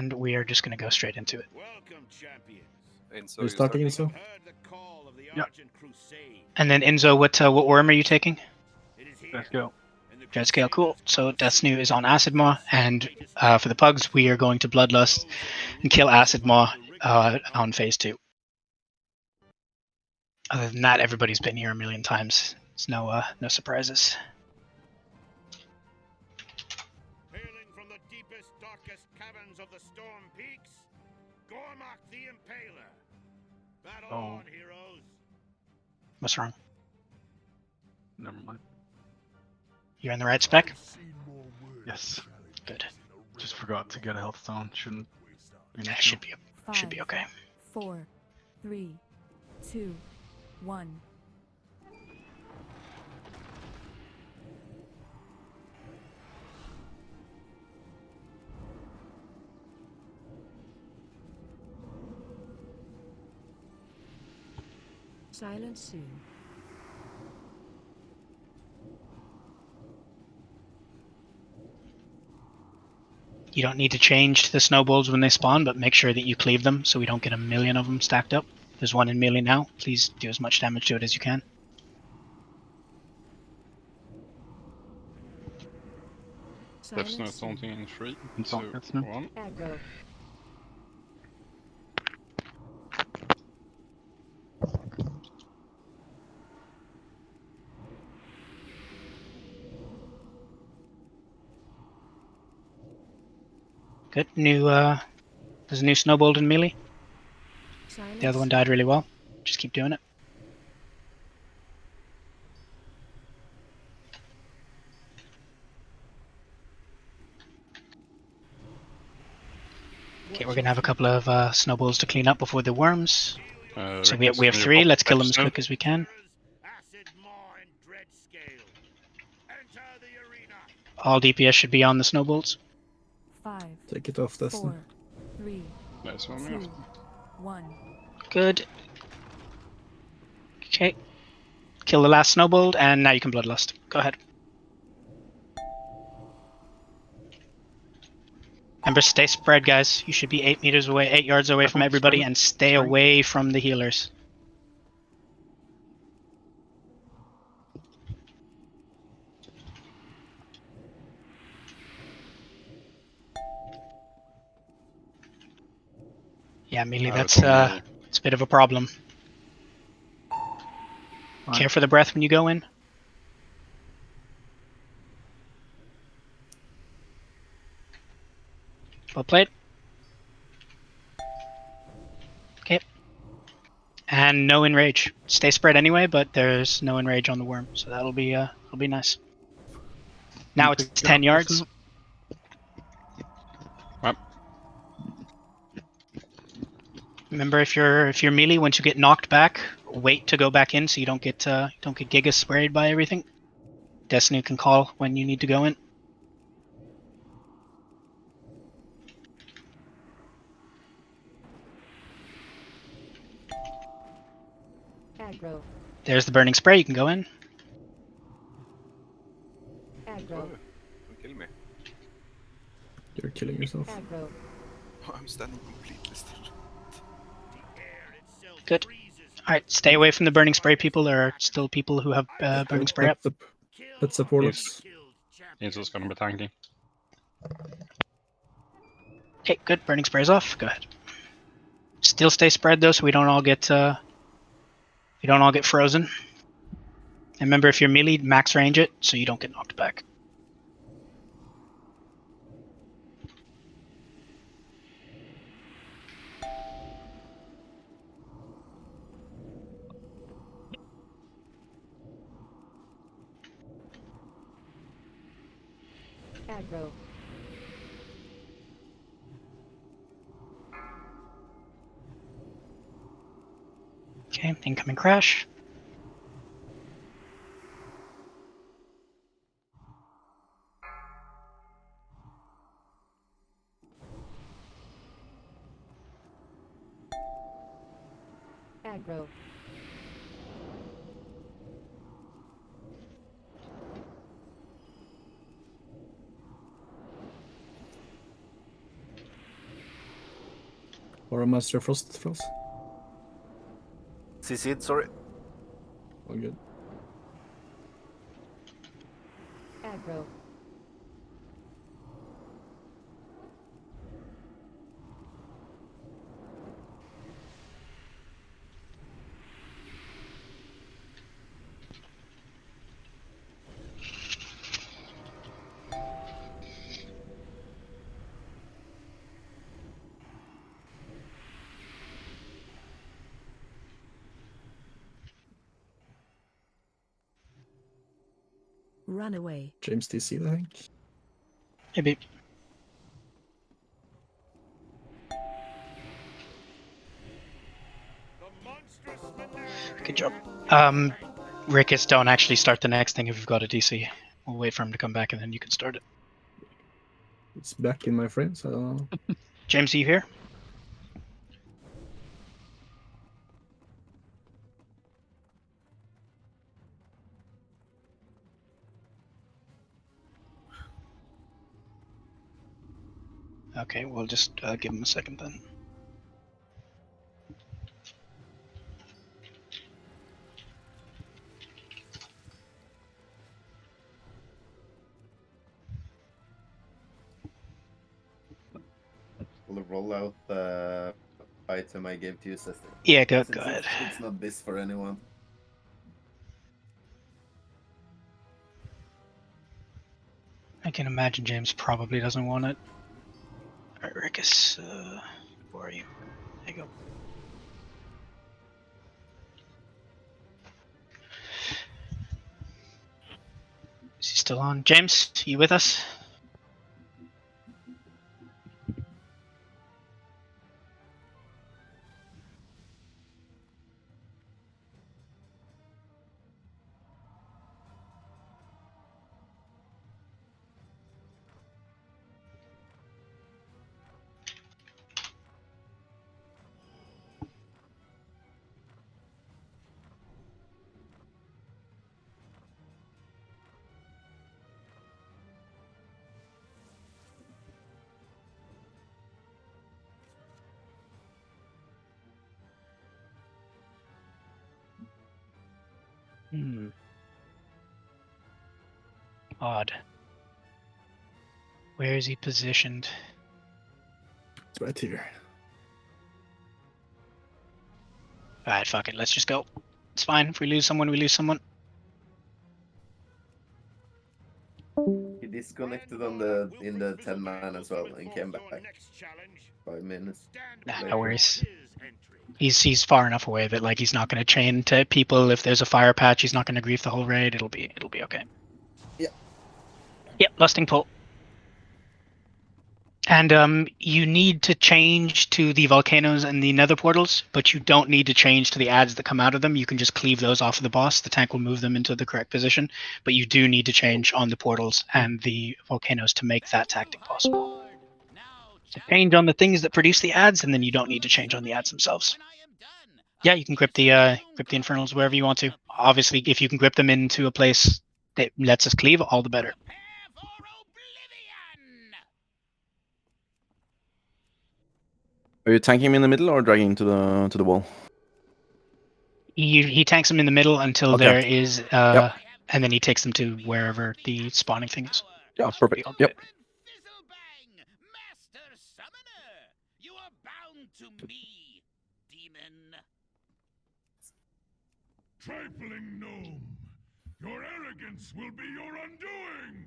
and we are just going to go straight into it. Welcome, champions. Enzo, You're starting, starting? Enzo? Heard the call of the Yeah. Argent Crusade. And then Enzo, what worm are you taking? It is here. Let's go. And the Dread Scale, cool. Crusaders So come Death seeking Snoo is on the Acid Maw, and greatest for the pugs, we are going to Bloodlust those who and kill reach Acid Maw above the rigors of on phase 2. Other than that, everybody's been here a million times. It's no surprises. hailing from the deepest, darkest caverns of the Storm Peaks, Gormak the Impaler. Battle Oh. on, heroes. What's wrong? Never mind. You're in the right spec? Yes. Good. Just forgot to get a health stone. Shouldn't be an That issue. should be okay. 4, 3, 2, 1. Silent soon. You don't need to change the snowballs when they spawn, but make sure that you cleave them so we don't get a million of them stacked up. There's one in melee now. Please do as much damage to it as you can. Death Snow Silent soon. taunting in 3, Don't 2, Death Snow. 1. Aggro. Good. There's a new snowball in melee. Silent The other one soon. died really well. Just keep doing it. Okay, we're gonna have a couple of snowballs to clean up before the worms. So we have 3. Let's kill them as quick as we can. Acid Maw and Dread Scale. Enter the arena. All DPS should be on the snowballs. 5, Take it off, Destiny. 4, 3, Nice one, 2, yeah. 1. Good. Okay. Kill the last snowball, and now you can Bloodlust. Go ahead. Remember, stay spread, guys. You should be 8 yards away from everybody, and stay away from the healers. Yeah, melee, that's it's a bit of a problem. Fine. Care for the breath when you go in. Well played. Okay. And no enrage. Stay spread anyway, but there's no enrage on the worm, so that'll be nice. Now it's 10 yards. Yep. Remember, if you're melee, once you get knocked back, wait to go back in so you don't get giga sprayed by everything. Destiny can call when you need to go in. Aggro. There's the burning spray. You can go in. Aggro. Don't kill me. You're killing yourself. Aggro. I'm standing completely still. The air itself Good. freezes. All right, stay away from the burning spray people. There are still people who have burning spray up. Let's support Yes. us. Enzo's gonna be tanking. Okay, good. Burning spray's off. Go ahead. Still stay spread though, so we don't all get frozen. And remember, if you're melee, max range it so you don't get knocked back. Aggro. Okay, incoming crash. Aggro. Or a Master Frost Frost. CC'd, sorry. All good. Aggro. Run away. James DC, I think. Maybe. The monstrous menagerie Good job. has Rickus, don't actually start the next thing if you've got a DC. We'll wait for him to come back and then you can start it. It's back in my frame, so I don't know. James, are you here? Okay, we'll just give him a second then. Will roll out the item I gave to you, sister. Yeah, go Since ahead. It's not this for anyone. I can imagine James probably doesn't want it. Alright, Rickus, where are you? There you go. Is he still on? James, you with us? Hmm. Odd. Where is he positioned? It's right here. Alright, fuck it, let's just go. It's fine. If we lose someone, we lose someone. He disconnected on the in the 10 man as well and came back 5 minutes. Nah, no worries. He's far enough away that like he's not gonna chain to people. If there's a fire patch, he's not gonna grief the whole raid. It'll be okay. Yeah. Yep, lusting pull. And you need to change to the volcanoes and the nether portals, but you don't need to change to the ads that come out of them. You can just cleave those off of the boss. The tank will move them into the correct position, but you do need to change on the portals and the volcanoes to make that tactic possible. So change on the things that produce the ads, and then you don't need to change on the ads themselves. Yeah, you can grip the infernals wherever you want to. Obviously, if you can grip them into a place that lets us cleave, all the better. Are you tanking him in the middle or dragging to the wall? He tanks them in the middle until Okay. there is, Yep. and then he takes them to wherever the spawning thing is. Yeah, perfect. Yep. Master Summoner, you are bound to me, demon. Trifling gnome, your arrogance will be your undoing.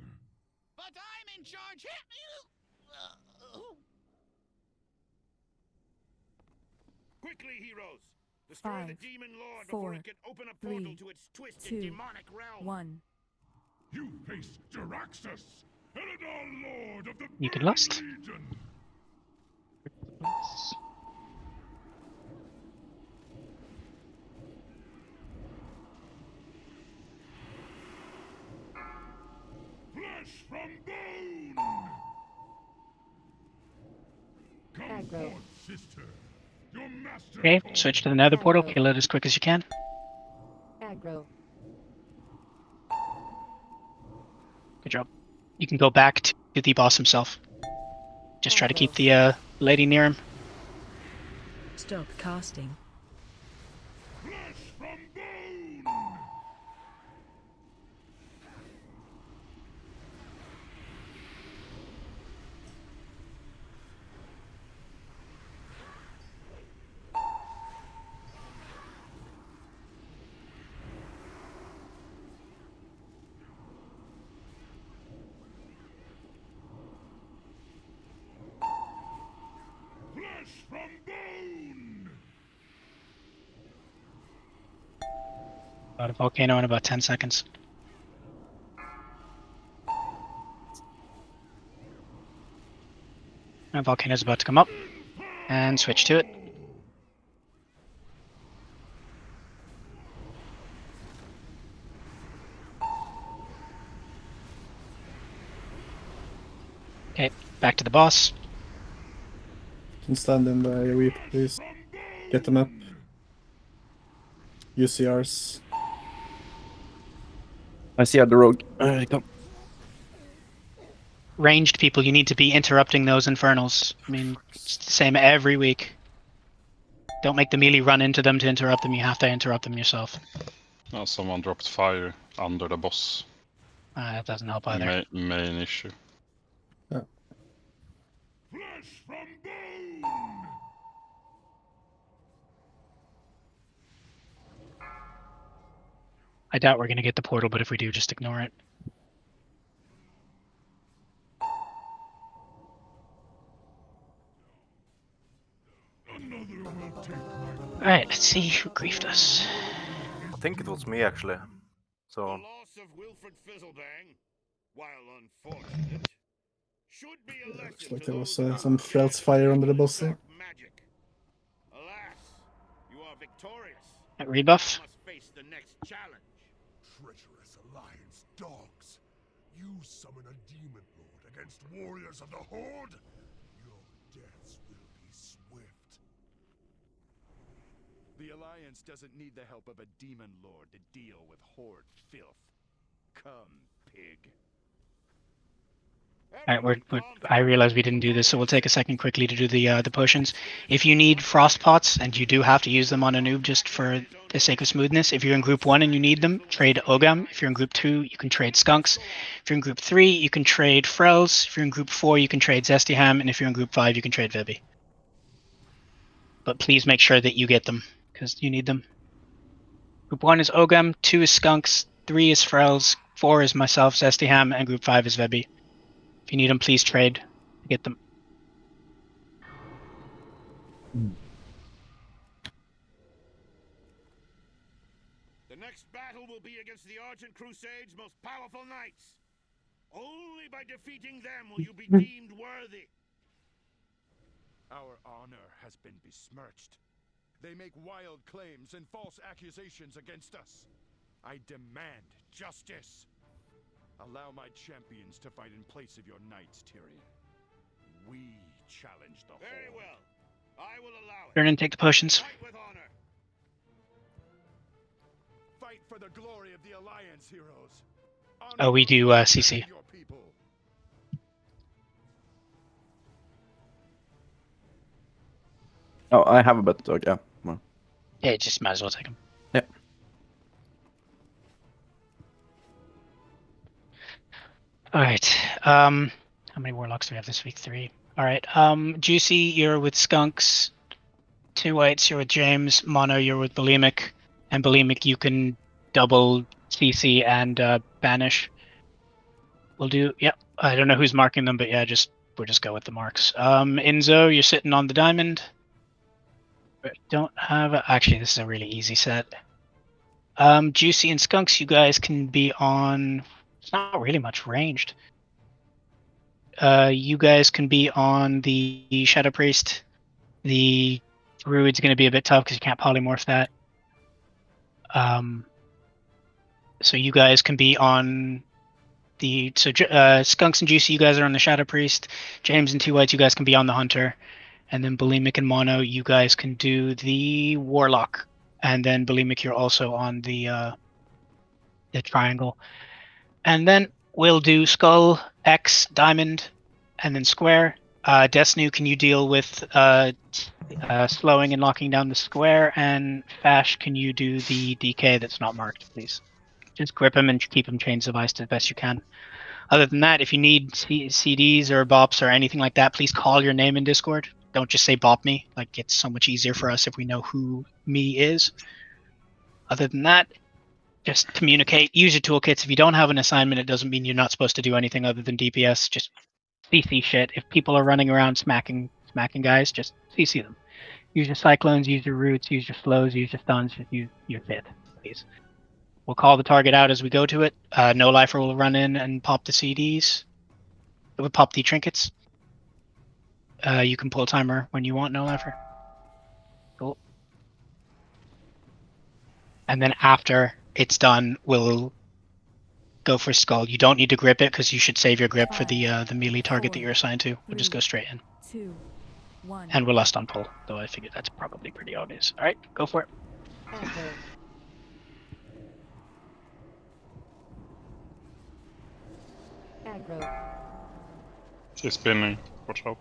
But I'm in charge here. Quickly, heroes! Destroy the 5, demon lord 4, before it can open a portal 3, to its twisted 2, demonic realm. 1. You face Jaraxxus, Eridar Lord of the You can Burning lust. Legion. Flesh from bone. Come Aggro. forth, sister. Your master Okay, calls. switch to the nether portal, kill it as quick as you can. Aggro. Good job. You can go back to the boss himself. Just try to keep the lady near him. Stop casting. Flesh from bone! Flesh from bone! About a volcano in about 10 seconds. A volcano's about to come up. And switch to it. Okay, back to the boss. Can stand in by a weep, please. Get them up. UCRs. I see the rogue. Come. Ranged people, you need to be interrupting those infernals. I mean, it's the same every week. Don't make the melee run into them to interrupt them. You have to interrupt them yourself. Oh, someone dropped fire under the boss. That doesn't help either. Main issue. Flesh from bone! I doubt we're going to get the portal, but if we do, just ignore it. Alright, let's see who griefed us. I think it was me actually. The So loss of Wilfred Fizzlebang, while unfortunate, should be a lesson Looks like to there was those some Frel's fire under the boss there. dark magic. Alas, you are victorious. At rebuff. You must face the next challenge. Treacherous Alliance dogs. You summon a demon lord against warriors of the Horde? Your deaths will be swift. The Alliance doesn't need the help of a demon lord to deal with Horde filth. Come, pig. Alright, I realize we didn't do this, so we'll take a second quickly to do the potions. If you need frost pots, and you do have to use them on a noob just for the sake of smoothness, if you're in group 1 and you need them, trade Ogam. If you're in group 2, you can trade Skunks. If you're in group 3, you can trade Frels. If you're in group 4, you can trade Zesty and if you're in group 5, you can trade Vibi. But please make sure that you get them, because you need them. Group 1 is Ogam, 2 is Skunks, 3 is Frels, 4 is myself, Zesty and group 5 is Vibi. If you need them, please trade to get them. The next battle will be against the Argent Crusade's most powerful knights. Only by defeating them will you be deemed worthy. Our honor has been besmirched. They make wild claims and false accusations against us. I demand justice. Allow my champions to fight in place of your knights, Tyrion. We challenge the Horde. Very well. I will allow it. Turn and take the potions. Fight with honor. Fight for the glory of the Alliance, heroes. Honor Oh, we those do who CC. defend your people. Oh, I have a better dog. Yeah. Well. Yeah, just might as well take them. Yep. Alright. How many warlocks do we have this week? 3. Alright. Juicy, you're with Skunks. 2 whites, you're with James. Mono, you're with Bulimic. And Bulimic, you can double CC and banish. We'll do. Yep. I don't know who's marking them, but yeah, we'll just go with the marks. Inzo, you're sitting on the diamond. Don't have actually, this is a really easy set. Juicy and Skunks, you guys can be on. It's not really much ranged. You guys can be on the Shadow Priest. The Druid's going to be a bit tough because you can't polymorph that. So you guys can be on the Skunks and Juicy, you guys are on the Shadow Priest. James and 2 whites, you guys can be on the Hunter. And then Bulimic and Mono, you guys can do the Warlock. And then Bulimic, you're also on the Triangle. And then we'll do Skull, X, Diamond, and then Square. Desnu, can you deal with slowing and locking down the square? And Fash, can you do the DK that's not marked, please? Just grip him and keep him chains of ice as best you can. Other than that, if you need CDs or bops or anything like that, please call your name in Discord. Don't just say bop me. Like, it's so much easier for us if we know who me is. Other than that, just communicate. Use your toolkits. If you don't have an assignment, it doesn't mean you're not supposed to do anything other than DPS. Just CC shit. If people are running around smacking guys, just CC them. Use your cyclones, use your roots, use your slows, use your stuns, just use your fit, please. We'll call the target out as we go to it. No lifer will run in and pop the CDs. It would pop the trinkets. You can pull timer when you want, no lifer. Cool. And then after it's done, we'll go for skull. You don't need to grip it because you should save your grip for the melee target that you're assigned to. We'll just go straight in. 2, 1. And we'll lust on pull, though I figured that's probably pretty obvious. All right, go for it. Aggro. Aggro. She's spinning. Watch out.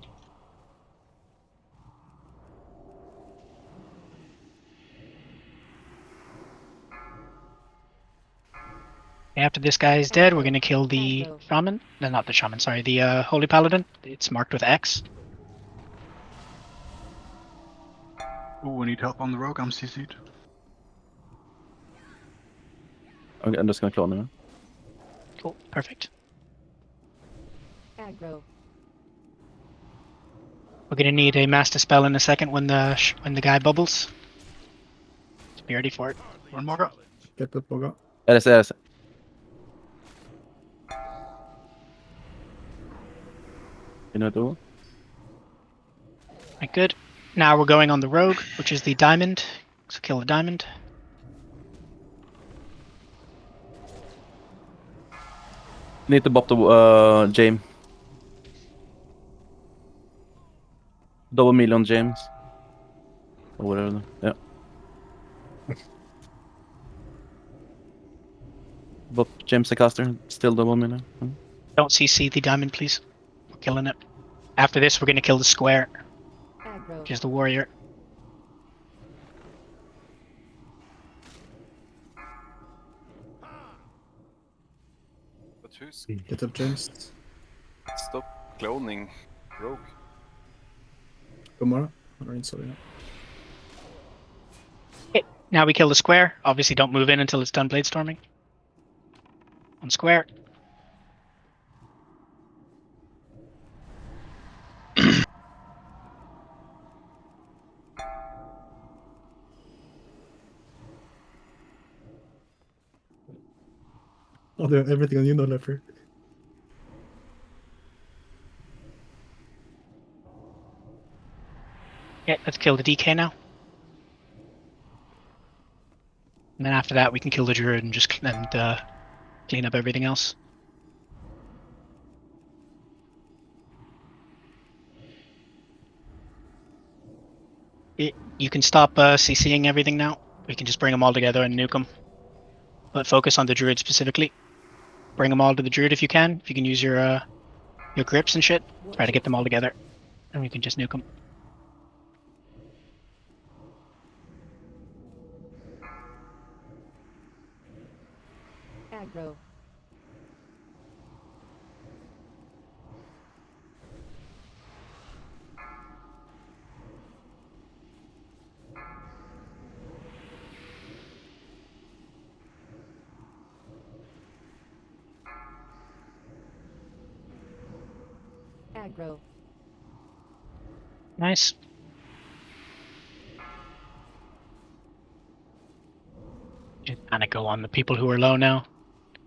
After this guy is dead, we're going to kill the Aggro. shaman. No, not the shaman, sorry, the holy paladin. It's marked with X. Ooh, we need help on the rogue. I'm CC'd. Okay, I'm just gonna clone him. Cool, perfect. Aggro. We're going to need a master spell in a second when the guy bubbles. Be ready for it. One more go. Get upp och gå. LS. You know do? Right, good. Now we're going on the rogue, which is the diamond. So kill the diamond. Need to bop the James. Double million James. Or whatever. Yeah. Bop James the caster. Still double million. Don't CC the diamond, please. We're killing it. After this, we're going to kill the square, Aggro. which is the warrior. But who's Get up, James. stop cloning Rogue? God morgon. Han har insåg det. Okay, now we kill the square. Obviously, don't move in until it's done blade storming. On square. Oh, they have everything on you, no leper. Okay, let's kill the DK now. And then after that, we can kill the druid and just clean up everything else. You can stop CCing everything now. We can just bring them all together and nuke them. But focus on the druid specifically. Bring them all to the druid if you can. If you can use your grips and shit, try to get them all together, and we can just nuke them. Aggro. Aggro. Nice. Just kind of go on the people who are low now.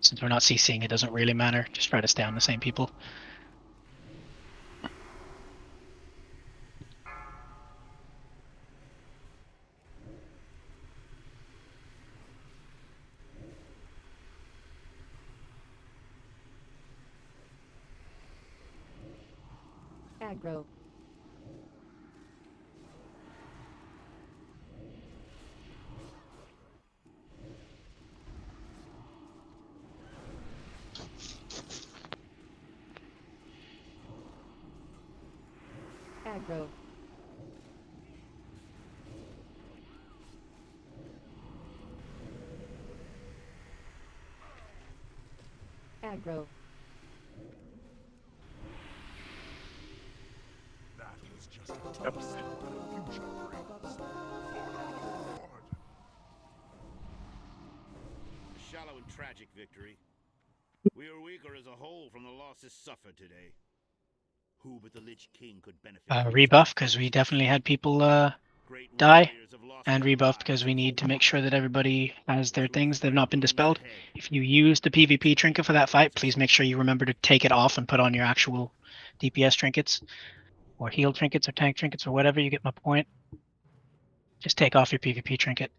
Since we're not CCing, it doesn't really matter. Just try to stay on the same people. Aggro. Aggro. Aggro. That was just a taste of what the future brings. For the Horde. A shallow and tragic victory. We are weaker as a whole from the losses suffered today. Who but the Lich King could benefit from Rebuff, because we definitely had people Great die, warriors have lost and their rebuff because lives we need to make sure that everybody has their things that have not been moons dispelled. ahead. If you use the PvP trinket for that fight, please make sure you remember to take it off and put on your actual DPS trinkets, or heal trinkets, or tank trinkets, or whatever. You get my point. Just take off your PvP trinket.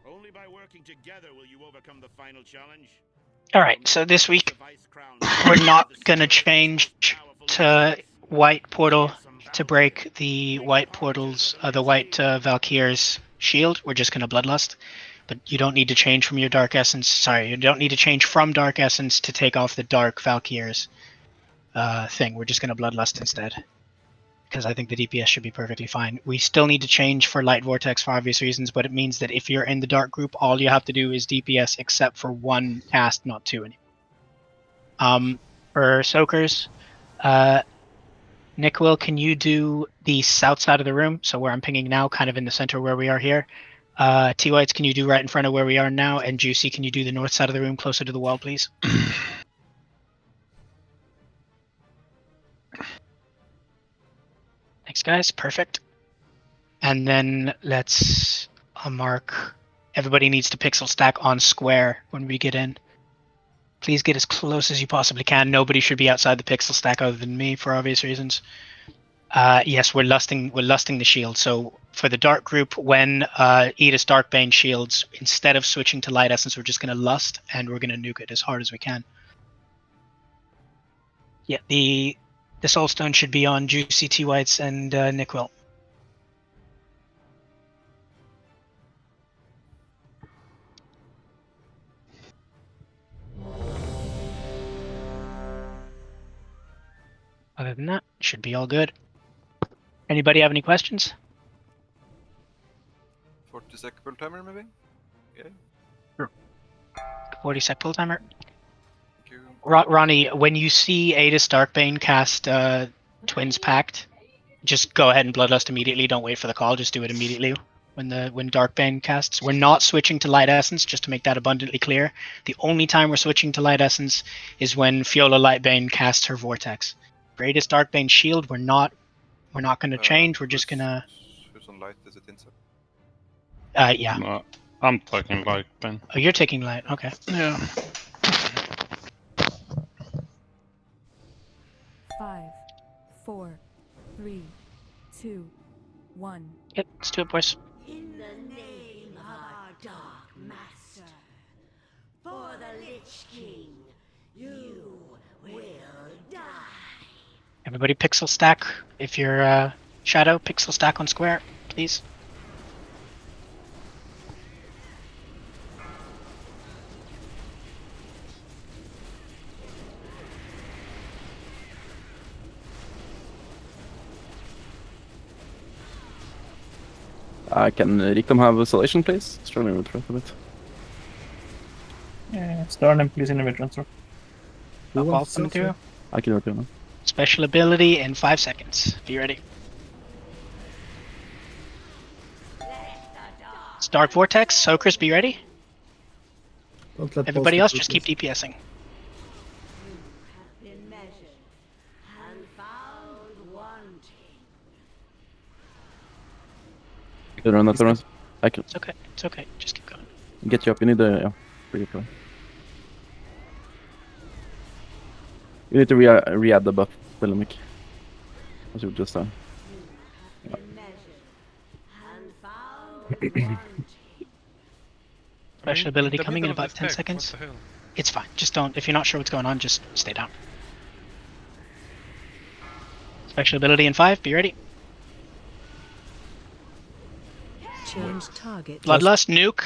Only by working together will you overcome the final challenge. Alright, so this week we're not going to change to white portal to break the white portals, the white Valkyr's shield. We're just going to Bloodlust. But you don't need to change from your Dark Essence. Sorry, you don't need to change from Dark Essence to take off the Dark Valkyr's thing. We're just going to Bloodlust instead. Because I think the DPS should be perfectly fine. We still need to change for Light Vortex for obvious reasons, but it means that if you're in the Dark group, all you have to do is DPS except for one cast, not two anymore. For Soakers, Nick Will, can you do the south side of the room? So where I'm pinging now, kind of in the center where we are here. T-Whites, can you do right in front of where we are now? And Juicy, can you do the north side of the room closer to the wall, please? Thanks, guys. Perfect. And then let's mark. Everybody needs to pixel stack on square when we get in. Please get as close as you possibly can. Nobody should be outside the pixel stack other than me for obvious reasons. Yes, we're lusting the shield. So for the dark group, when Edis Darkbane shields, instead of switching to light essence, we're just going to lust and we're going to nuke it as hard as we can. Yeah, the soulstone should be on Juicy, T-Whites, and Nick Will. Other than that, should be all good. Anybody have any questions? 40 sec pull timer maybe? Yeah. Sure. 40 sec pull timer. Thank you. Ronnie, when you see Adis Darkbane cast Twins Pact, just go ahead and Bloodlust immediately. Don't wait for the call. Just do it immediately when Darkbane casts. We're not switching to Light Essence, just to make that abundantly clear. The only time we're switching to Light Essence is when Fiola Lightbane casts her Vortex. For Adis Darkbane Shield, we're not going to change. We're just gonna. Who's on light? Is it inside? Yeah. No, I'm taking light then. Oh, you're taking light. Okay. Yeah. 5, 4, 3, 2, 1. Yep. Let's do it, boys. In the name of our Dark Master, for the Lich King, you will die. Everybody pixel stack. If you're Shadow, pixel stack on square, please. Can Rikdom have isolation, please? Struggling with threat a bit. Yeah, start and please in the mid-transfer. Ball coming through. I can work on it. Special ability in 5 seconds. Be ready. Dark Vortex, Soakers, be ready. Don't let Everybody balls else, just keep DPSing. You have been measured and found wanting. I can run that run. I can It's okay. It's okay. Just keep going. get you up. You need the pretty cool. You need to re-add the buff, Willemik. As you just done. You have been measured and found wanting. Special ability coming in about 10 seconds. What the hell? It's fine. Just don't. If you're not sure what's going on, just stay down. Special ability in 5. Be ready. Change target. Bloodlust, nuke.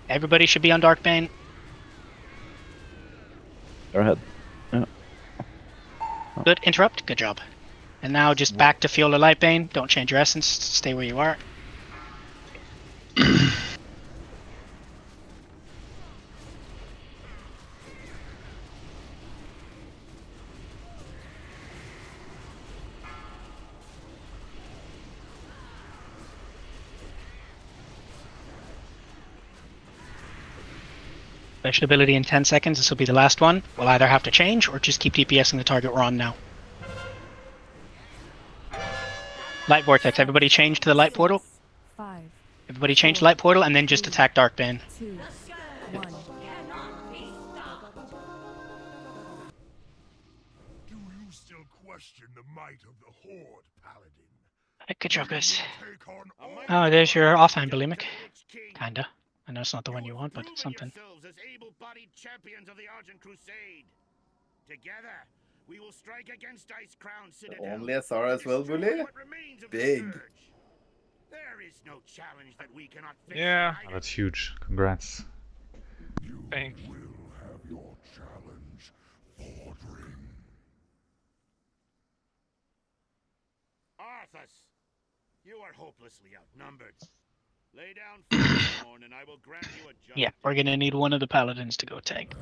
Everybody should be on Darkbane. Go ahead. Yeah. Good. Interrupt. Good job. And now just back to Fiola Lightbane. Don't change your essence. Stay where you are. Special ability in 10 seconds. This will be the last one. We'll either have to change or just keep DPSing the target we're on now. Light Vortex. Everybody change to the light portal. 5, Everybody change to light portal and then just attack Darkbane. 2, 1. Do you still question the might of the Horde, Paladin? Good job, guys. Take on all Oh, there's your offhand Bulimic. Kinda. I know it's not the one you want, but it's something. As able-bodied champions of the Argent Crusade. Together, we will strike against Icecrown Citadel. Only SR as well, Bully? What remains of the Big. Scourge. There is no challenge that we cannot face. Yeah, that's huge. Congrats. Thanks. You will have your challenge, Fordring. Arthas, you are hopelessly outnumbered. Lay down Firestone and I will grant you a jump. Yeah, we're gonna need one of the paladins to go tank.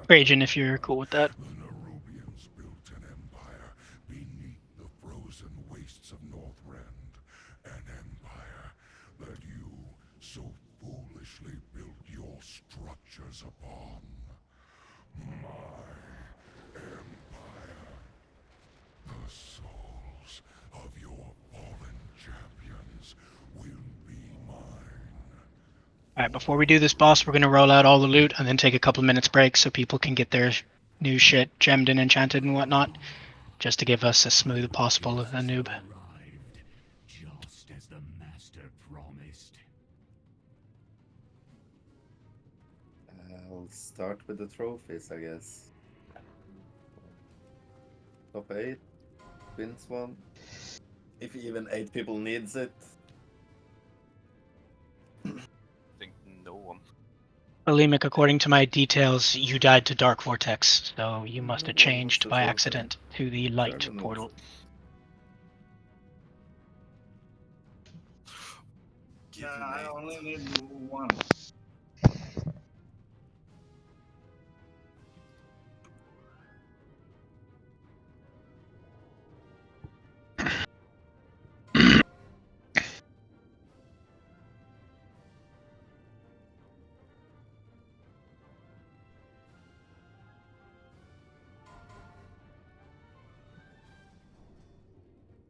Trajan, if you're cool with that. The Nerubians built an empire beneath the frozen wastes of Northrend. An empire that you so foolishly built your structures upon. My empire. The souls of your fallen champions will be mine. Alright, before we do this boss, we're gonna roll out all the loot and then take a couple minutes break so people can get their new shit gemmed and enchanted and whatnot. Just to give us as smooth as possible a noob. Just as the master promised. I'll start with the trophies, I guess. Top 8 wins one. If even 8 people needs it. I think no one. Bulimic, according to my details, you died to Dark Vortex, so you must have changed by accident to the light portal. I only need one.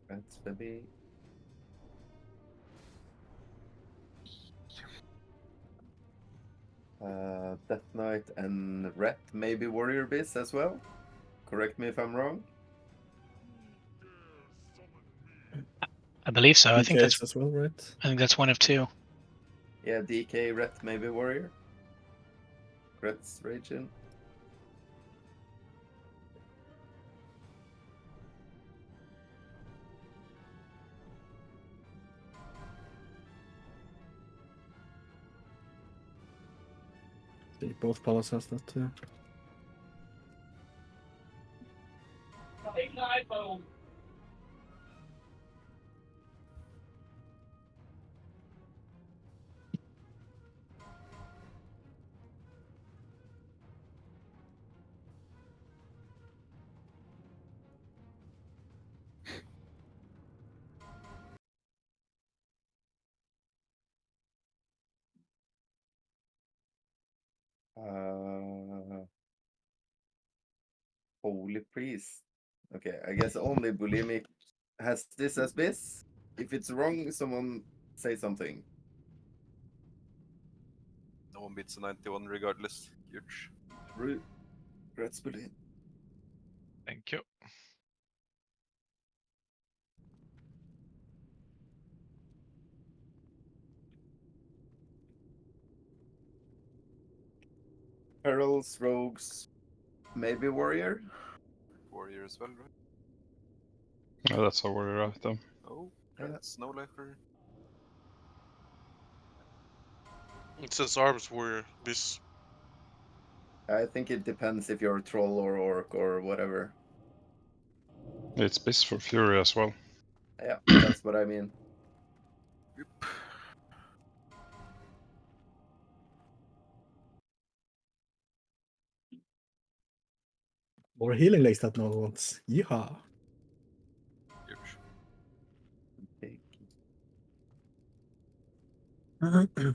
That's baby. Death Knight and Ret, maybe Warrior Beast as well. Correct me if I'm wrong. I believe so. I think that's as well, right? I think that's one of two. Yeah, DK, Ret, maybe Warrior. Ret's raging. Both Palace has that too. Holy Priest. Okay, I guess only Bulimic has this as bis. If it's wrong, someone say something. No one beats a 91 regardless. Huge. Congrats, Bully. Thank you. Perils, Rogues, maybe Warrior? Warrior as well, right? Yeah, that's a warrior item. Oh, that's no lifer. It says Arms Warrior. This. I think it depends if you're a troll or orc or whatever. It's Bis for Fury as well. Yeah, that's what I mean. More healing lakes that no one wants. Yeehaw. Okay.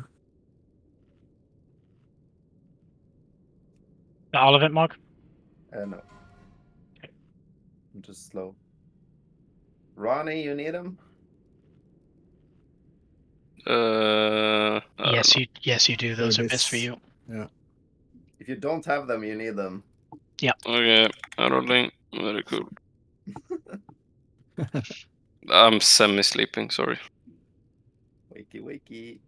All of it, Mark? No. I'm just slow. Ronnie, you need him? Yes, you do. Those are best for you. Yeah. If you don't have them, you need them. Yeah. Okay, rolling. Very cool. I'm semi-sleeping, sorry. Wakey, wakey.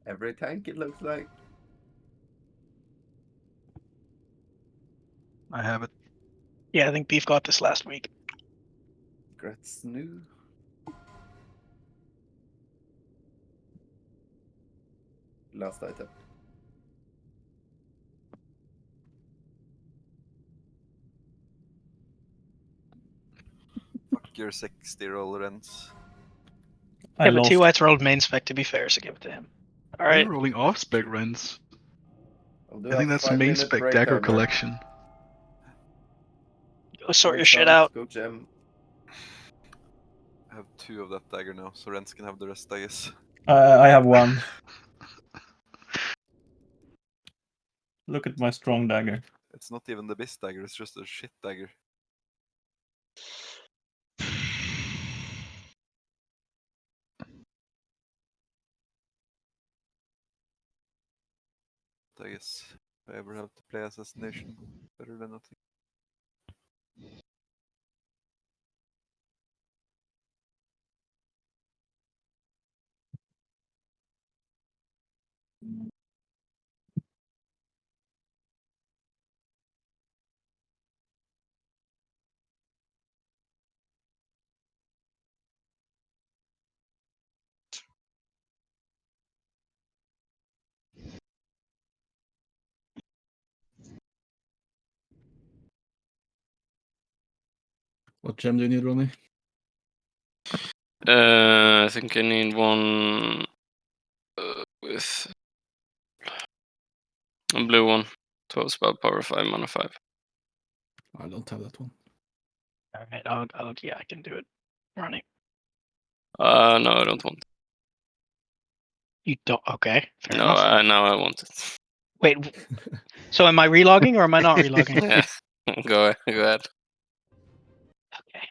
Every tank, it looks like. I have it. Yeah, I think Beef got this last week. Congrats, new. Last item. Fuck your 60 roll Rens. Yeah, but T-White's rolled main spec, to be fair, so give it to him. All right. You're rolling off spec Rens. I'll do I think a that's the main 5-minute spec break dagger timer. collection. Go sort your Lights shit out. Go gem. I have 2 of that dagger now, so Rens can have the rest, I guess. I have 1. Look at my strong dagger. It's not even the best dagger, it's just a shit dagger. I guess if I ever have to play Assassination, better than nothing. What gem do you need, Ronnie? I think I need one with a blue one. 12 spell power, 5 mana 5. I don't have that one. All right, yeah, I can do it. Running. No, I don't want it. You don't? Okay, fair No, enough. now I want it. Wait, so am I relogging or am I not relogging? Yeah, go ahead. Okay.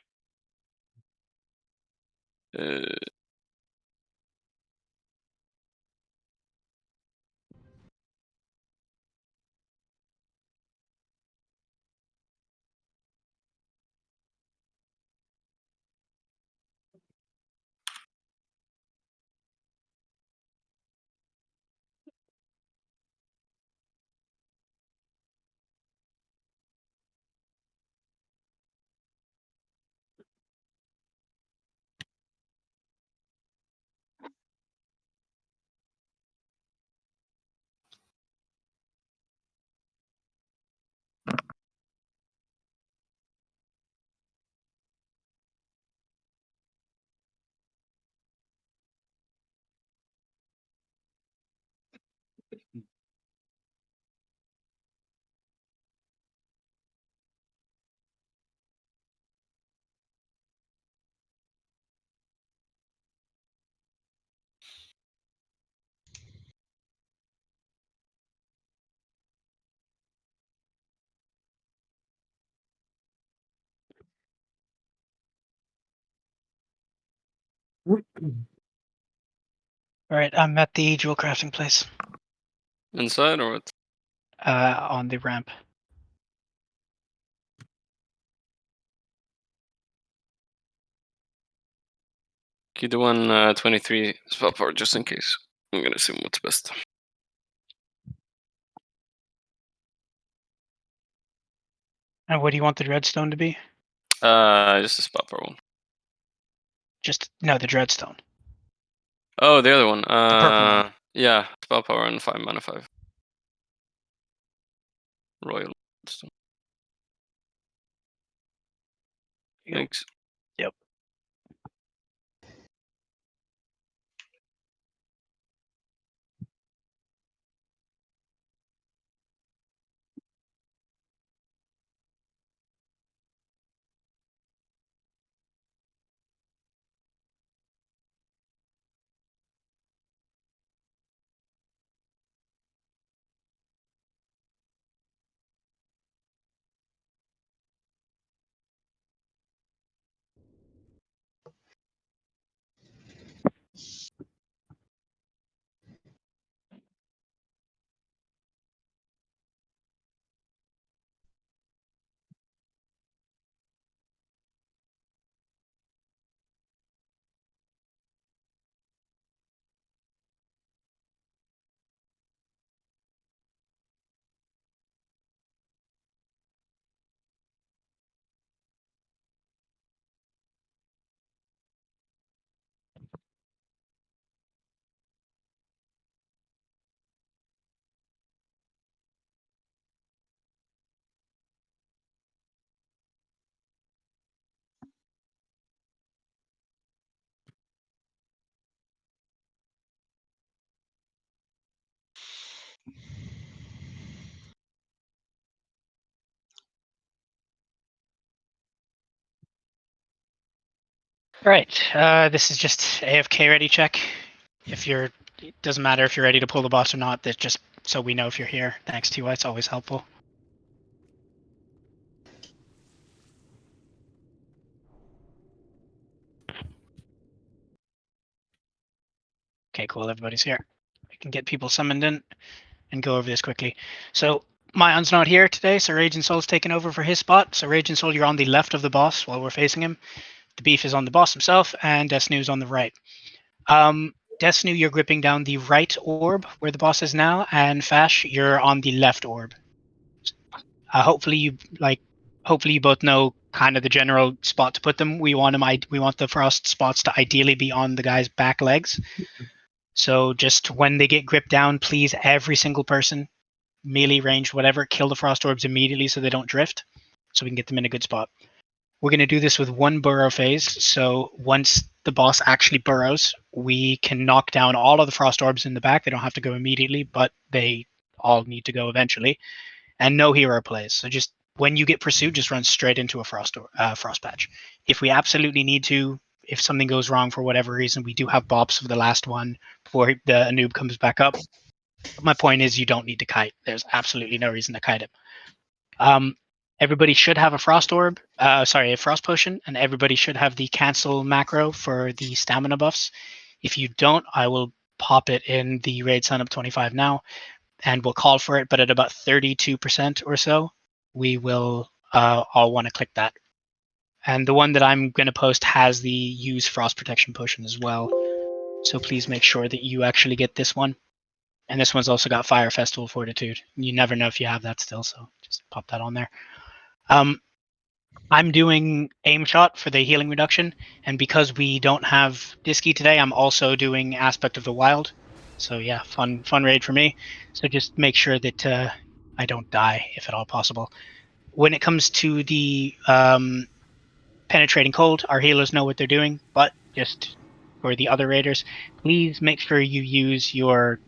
All right, I'm at the jewel crafting place. Inside or what? On the ramp. Can you do one 23 spell power just in case? I'm gonna see what's best. And what do you want the dreadstone to be? Just a spell power one. Just no, the dreadstone. Oh, the other one. The purple one. Yeah, spell spell power and 5 mana 5. Royal Stone. Thanks. Yep. All right. This is just AFK ready check. If you're, it doesn't matter if you're ready to pull the boss or not. That's just so we know if you're here. Thanks, TY. It's always helpful. Okay, cool. Everybody's here. We can get people summoned in and go over this quickly. So Mion's not here today, so Raging Soul's taken over for his spot. So Raging Soul, you're on the left of the boss while we're facing him. The beef is on the boss himself, and Desnu's on the right. Desnu, you're gripping down the right orb where the boss is now, and Fash, you're on the left orb. Hopefully you both know kind of the general spot to put them. We want the frost spots to ideally be on the guy's back legs. So just when they get gripped down, please, every single person, melee, ranged, whatever, kill the frost orbs immediately so they don't drift, so we can get them in a good spot. We're going to do this with one burrow phase, so once the boss actually burrows, we can knock down all of the frost orbs in the back. They don't have to go immediately, but they all need to go eventually. And no hero plays, so just when you get pursued, just run straight into a frost patch. If we absolutely need to, if something goes wrong for whatever reason, we do have bops for the last one before the noob comes back up. But my point is, you don't need to kite. There's absolutely no reason to kite him. Everybody should have a frost orb, a frost potion, and everybody should have the cancel macro for the stamina buffs. If you don't, I will pop it in the raid sign up 25 now, and we'll call for it. But at about 32% or so, we will all want to click that. And the one that I'm going to post has the use frost protection potion as well. So please make sure that you actually get this one. And this one's also got Fire Festival Fortitude. You never know if you have that still, so just pop that on there. I'm doing aim shot for the healing reduction, and because we don't have Disky today, I'm also doing Aspect of the Wild. So yeah, fun raid for me. So just make sure that I don't die if at all possible. When it comes to the penetrating cold, our healers know what they're doing, but just for the other raiders, please make sure you use your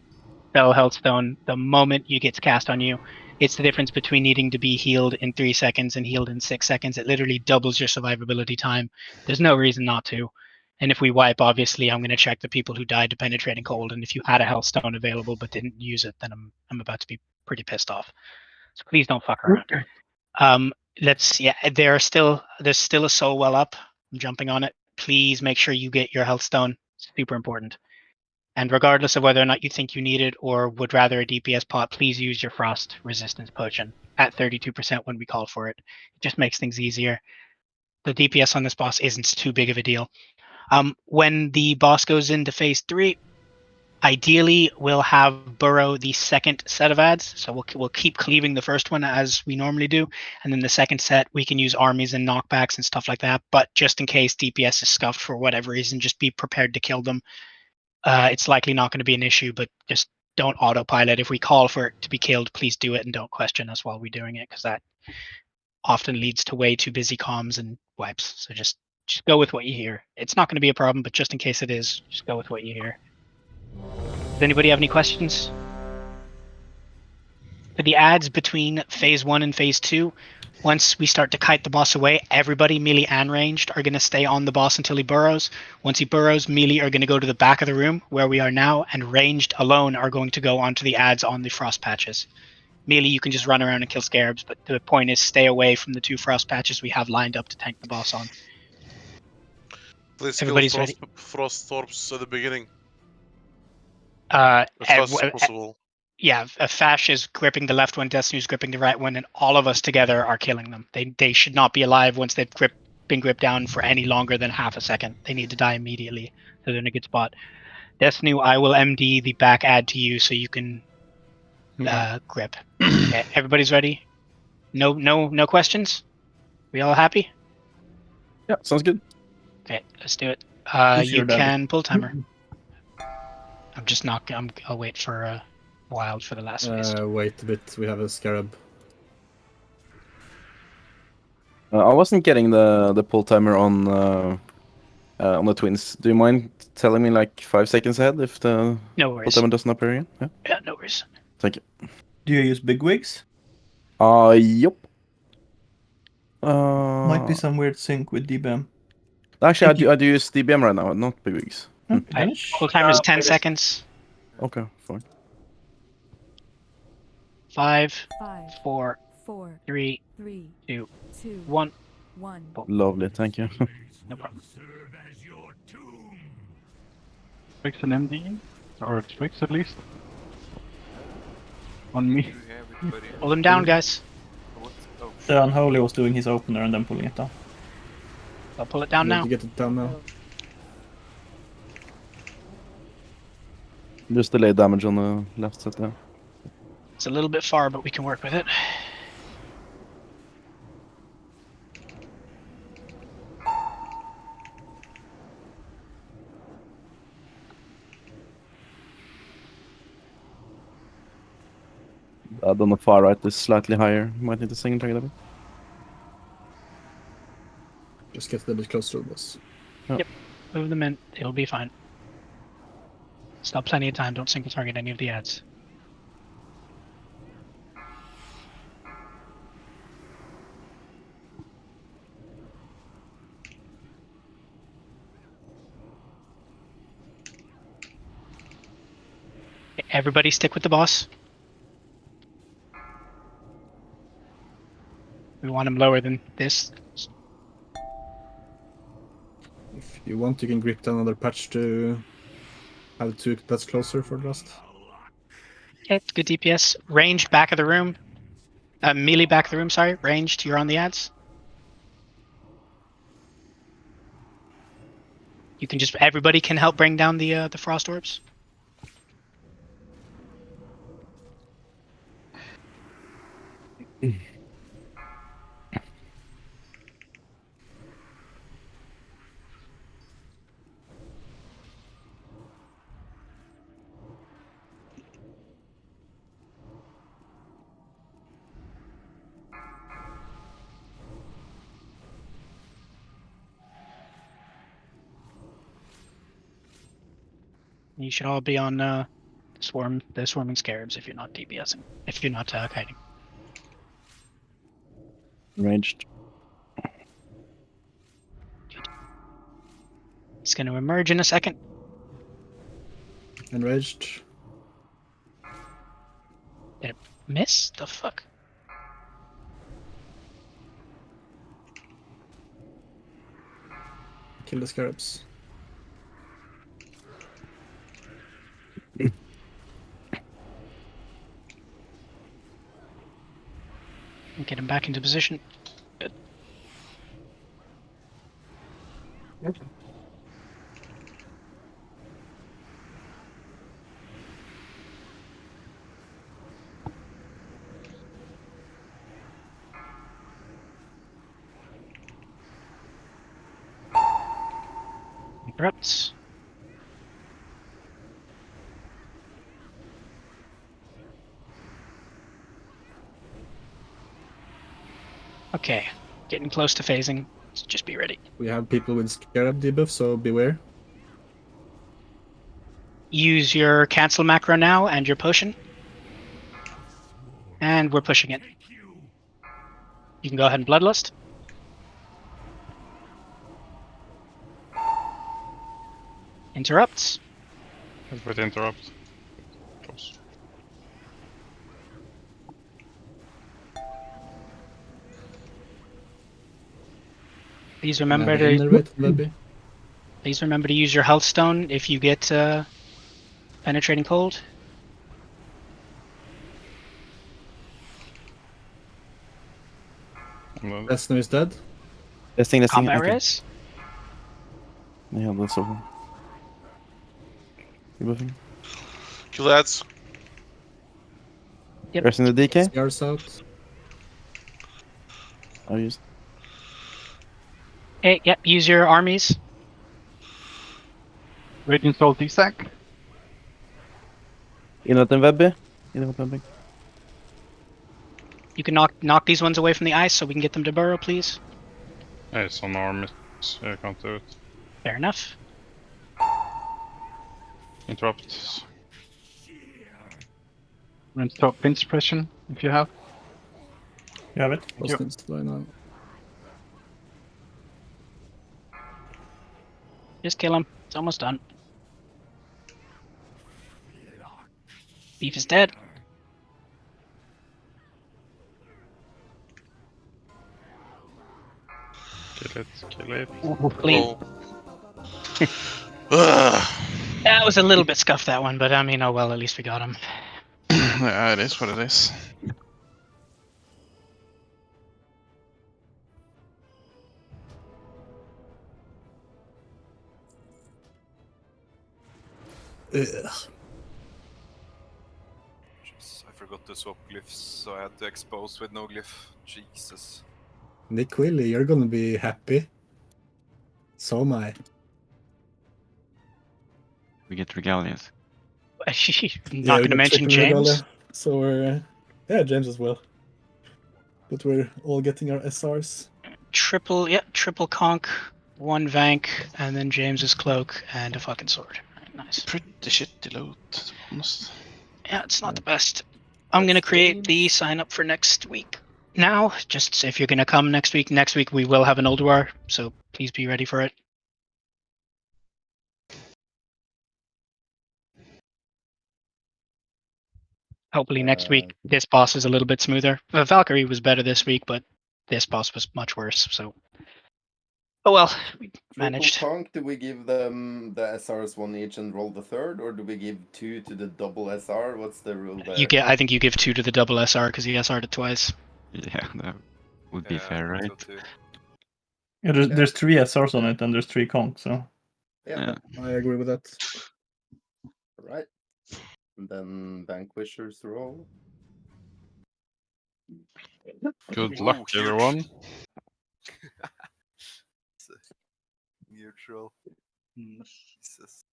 Spell Health Stone the moment it gets cast on you. It's the difference between needing to be healed in 3 seconds and healed in 6 seconds. It literally doubles your survivability time. There's no reason not to. And if we wipe, obviously, I'm going to check the people who died to penetrating cold. And if you had a health stone available but didn't use it, then I'm about to be pretty pissed off. So please don't fuck around. There's still a soul well up. I'm jumping on it. Please make sure you get your health stone. Super important. And regardless of whether or not you think you need it or would rather a DPS pot, please use your frost resistance potion at 32% when we call for it. It just makes things easier. The DPS on this boss isn't too big of a deal. When the boss goes into phase 3, ideally we'll have Burrow the second set of ads. So we'll keep cleaving the first one as we normally do. And then the second set, we can use armies and knockbacks and stuff like that. But just in case DPS is scuffed for whatever reason, just be prepared to kill them. It's likely not going to be an issue, but just don't autopilot. If we call for it to be killed, please do it and don't question us while we're doing it, because that often leads to way too busy comms and wipes. So just go with what you hear. It's not going to be a problem, but just in case it is, just go with what you hear. Does anybody have any questions? For the ads between phase 1 and phase 2, once we start to kite the boss away, everybody, melee and ranged, are going to stay on the boss until he burrows. Once he burrows, melee are going to go to the back of the room where we are now, and ranged alone are going to go onto the ads on the frost patches. Melee, you can just run around and kill scarabs, but the point is stay away from the 2 frost patches we have lined up to tank the boss on. Please Everybody's kill ready. frost orbs at the beginning. As fast as possible. Yeah, Fash is gripping the left one, Destiny's gripping the right one, and all of us together are killing them. They should not be alive once they've been gripped down for any longer than half a second. They need to die immediately, so they're in a good spot. Destiny, I will MD the back ad to you so you can grip. Okay, everybody's ready? No questions? We all happy? Yeah, sounds good. Okay, let's do it. Use You your dagger. can pull timer. I'm just not. I'll wait for Wild for the last phase. Wait a bit. We have a scarab. I wasn't getting the pull timer on the twins. Do you mind telling me like 5 seconds ahead if the No pull worries. timer doesn't appear again? Yeah. Yeah, no worries. Thank you. Do you use big wigs? Yup. Might be some weird sync with DBM. Actually, I do use DBM right now, not big wigs. Pull timer is 10 seconds. Okay, fine. 5, Five, 4, four, 3, three, 2, two, 1. one. Lovely, thank you. No problem. Twix and MD? Or Twix at least? On me. Pull them down, guys. The Unholy was doing his opener and then pulling it down. I'll pull it down Need now. to get it down now. Just delay damage on the left side there. It's a little bit far, but we can work with it. On the far right is slightly higher. Might need to single target a bit. Just get a little bit closer to the boss. Yep. Move them in. It'll be fine. Still plenty of time. Don't single target any of the ads. Okay, everybody stick with the boss. We want him lower than this. If you want, you can grip down another patch to have 2 that's closer for the last. Okay, it's good DPS. Ranged back of the room. Melee back of the room, sorry. Ranged, you're on the ads. You can just, everybody can help bring down the frost orbs. You should all be on the swarming scarabs if you're not DPSing. If you're not kiting. Ranged. He's going to emerge in a second. Enraged. Did it miss? The fuck? Kill the scarabs. Get him back into position. Good. Interrupts. Okay, getting close to phasing. So just be ready. We have people with Scarab debuff, so beware. Use your cancel macro now and your potion. And we're pushing it. You can go ahead and Bloodlust. Interrupts. Everybody interrupt. Close. Please And remember have to Innervate on Webby. please remember to use your health stone if you get penetrating cold. Lesnar is dead. Testing. Combat Okay. res. Yeah, that's all. Debuffing. Kill ads. Yep. Pressing the DK. Scars out. I'll use. Hey, yep. Use your armies. Radiant Soul Togc. Innervate and Webby. Innervate Webby. You can knock these ones away from the ice so we can get them to burrow, please. Yeah, it's on armies. I can't do it. Fair enough. Interrupt. And stop wind suppression if you have. You have it? Thank you. Austin's line now. Just kill him. It's almost done. Beef is dead. Kill it. Kill it. Clean. Ugh. That was a little bit scuffed, that one, but I mean, oh well, at least we got him. Yeah, it is what it is. Ugh. I forgot to swap glyphs, so I had to expose with no glyph. Jesus. Nick Willie, you're gonna be happy. So am I. We get regalias. Not going to mention James. Regalia. So we're yeah, James as well. But we're all getting our SRs. Triple conk, one vank, and then James's cloak and a fucking sword. Right, nice. Pretty shitty loot, to be honest. Yeah, it's not the best. I'm gonna create the sign up for next week. Now, just if you're gonna come next week we will have an old war, so please be ready for it. Hopefully next week this boss is a little bit smoother. Valkyrie was better this week, but this boss was much worse. So, oh well, we managed. Triple conk, do we give them the SRs one each and roll the third, or do we give two to the double SR? What's the rule there? I think you give two to the double SR because he SR'd it twice. Yeah, that would be fair, right? Yeah, there's 3 SRs on it and there's 3 conks, so. Yeah, I agree with that. Alright. And then Vanquishers roll. Good luck, everyone. It's a huge roll. Jesus.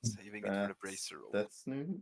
Saving it for the bracer roll. That's new.